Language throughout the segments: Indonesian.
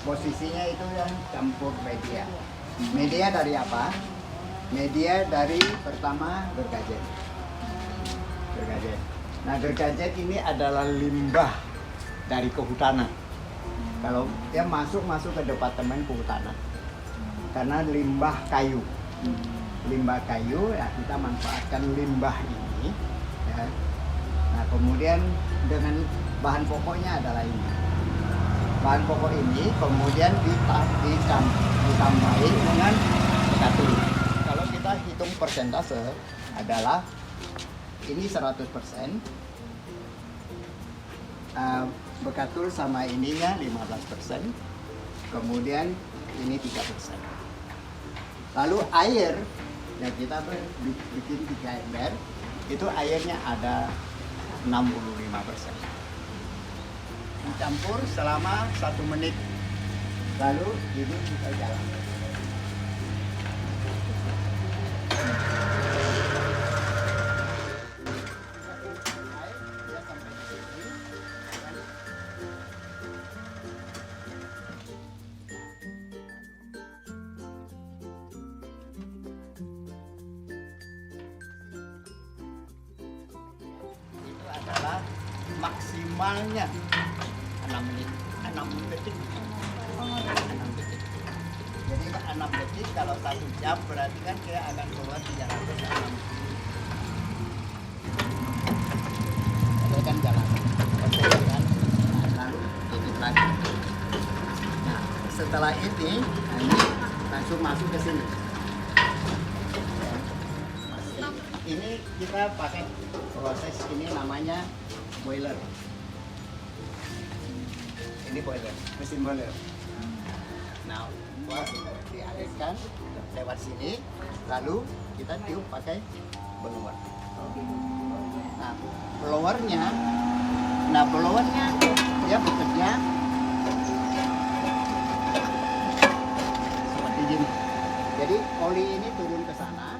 posisinya itu yang campur media. Media dari apa? Media dari pertama gergajet. Gergajet. Nah, gergajet ini adalah limbah dari kehutanan. Kalau dia masuk ke departemen kehutanan. Karena limbah kayu. Limbah kayu ya kita manfaatkan limbah ini ya. Nah, kemudian dengan bahan pokoknya adalah ini. Bahan pokok ini kemudian ditambahin dengan bekatul. Kalau kita hitung persentase adalah ini 100%, bekatul sama ininya 15%, kemudian ini 3%. Lalu air yang kita bikin 3 ember, itu airnya ada 65%. Dicampur selama 1 menit, lalu ini kita jalan. Itu adalah maksimalnya 6 menit, 6 detik. 6 detik. Jadi 6 detik kalau 1 jam berarti kan dia akan keluar 360. Itu kan jalan. Lalu tutup lagi. Nah, setelah ini langsung masuk ke sini. Ini kita pakai proses ini namanya boiler. Ini boiler, mesin boiler. Nah, buat dialirkan lewat sini, lalu kita tiup pakai blower. Nah, blowernya dia bekerja seperti gini. Jadi oli ini turun ke sana.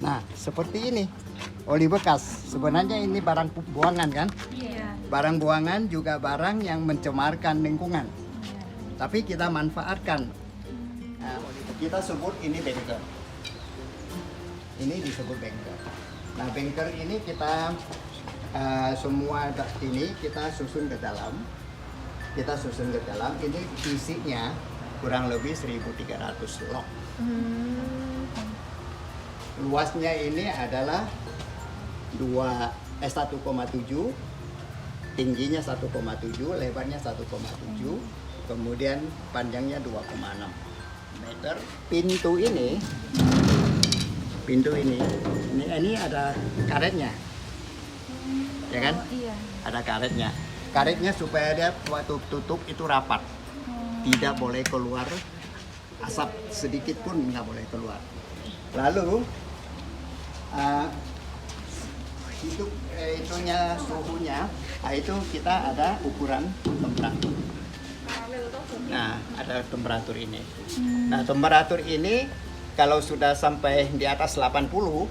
Nah, seperti ini. Oli bekas. Sebenarnya ini barang buangan kan? Iya. Barang buangan juga barang yang mencemarkan lingkungan. Iya. Tapi kita manfaatkan. Nah, kita sebut ini banker. Ini disebut banker. Nah, banker ini kita semua ini kita susun ke dalam. Ini isinya kurang lebih 1.300 log. Luasnya ini adalah 1,7, tingginya 1,7, lebarnya 1,7, kemudian panjangnya 2,6 meter. Pintu ini ada karetnya, ya kan? Iya. Ada karetnya. Karetnya supaya dia waktu tutup itu rapat, tidak boleh keluar asap sedikit pun nggak boleh keluar. Lalu itunya suhunya, itu kita ada ukuran temperatur. Nah, ada temperatur ini. Nah, temperatur ini kalau sudah sampai di atas 80,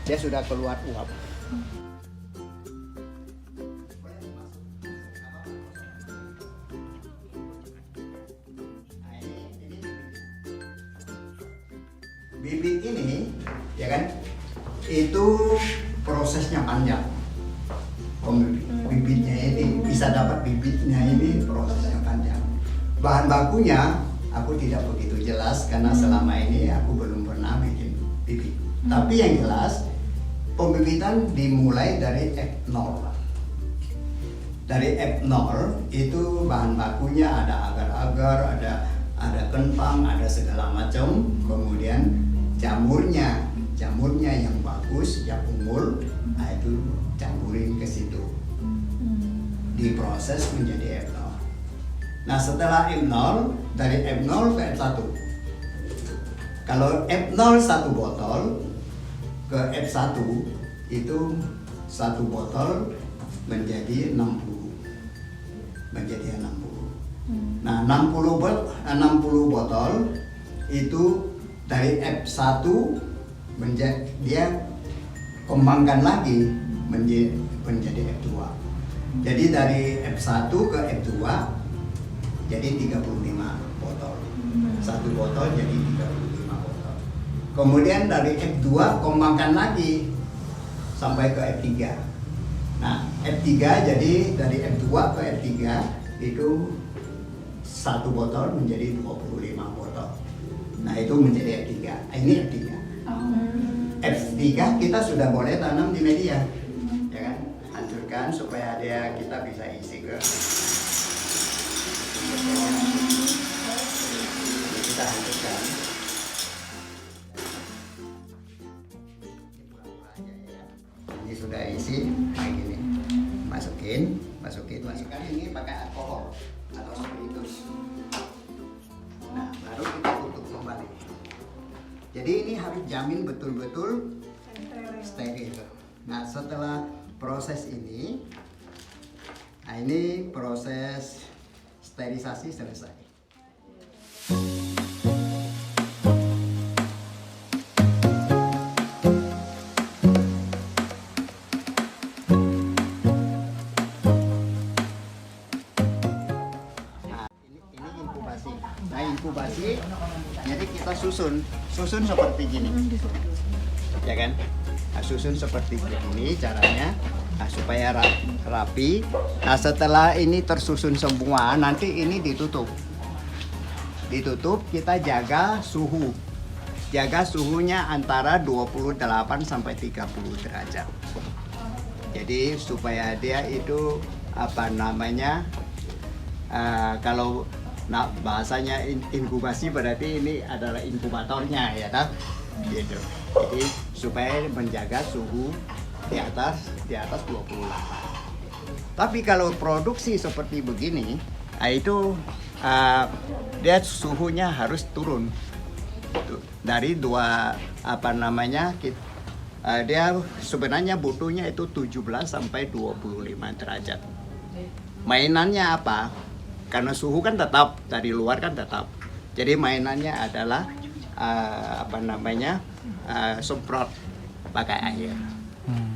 dia sudah keluar uap. Bibit ini, ya kan? Itu prosesnya panjang. Bibitnya ini bisa dapat bibitnya ini prosesnya panjang. Bahan bakunya aku tidak begitu jelas karena selama ini aku belum pernah bikin bibit. Tapi yang jelas pembibitan dimulai dari F0. Dari F0 itu bahan bakunya ada agar-agar, ada kentang, ada segala macam. Kemudian jamurnya yang bagus, yang unggul, nah itu campurin ke situ, diproses menjadi F0. Nah, setelah F0, dari F0 ke F1. Kalau F0 1 botol ke F1 itu 1 botol menjadi 60. Nah, 60 botol itu dari F1 dia kembangkan lagi menjadi F2. Jadi dari F1 ke F2 jadi 35 botol. Satu botol jadi 35 botol. Kemudian dari F2 kembangkan lagi sampai ke F3. Nah, F3 jadi dari F2 ke F3 itu satu botol menjadi 25 botol. Nah, itu menjadi F3. Ini F3. F3 kita sudah boleh tanam di media. Ya kan? Hancurkan supaya kita bisa isi ke kita hancurkan. Ini sudah isi kayak gini. Masukin. Ini pakai alkohol atau spiritus. Nah, baru kita tutup kembali. Jadi ini harus jamin betul-betul steril. Nah, setelah proses ini, nah ini proses sterilisasi selesai. Nah, inkubasi, jadi kita susun seperti gini, ya kan? Nah, susun seperti ini caranya, supaya rapi. Nah, setelah ini tersusun semua, nanti ini ditutup, kita jaga suhunya antara 28 sampai 30 derajat. Jadi supaya dia itu kalau bahasanya inkubasi berarti ini adalah inkubatornya, ya kan? Gitu. Jadi supaya menjaga suhu di atas 28. Tapi kalau produksi seperti begini, itu dia suhunya harus turun dari dia sebenarnya butuhnya itu 17 sampai 25 derajat. Mainannya apa? Karena suhu kan tetap, dari luar kan tetap. Jadi mainannya adalah semprot pakai air.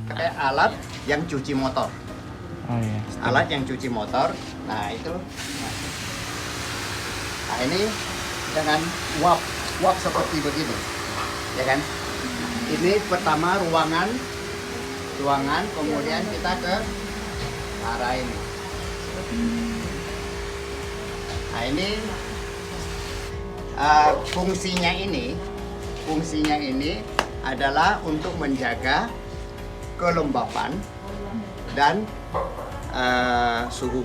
Pakai alat yang cuci motor. Alat yang cuci motor. Nah, itu. Nah, ini dengan uap seperti begini. Ya kan? Ini pertama ruangan, kemudian kita ke arah ini. Nah, ini fungsinya ini adalah untuk menjaga kelembapan dan suhu.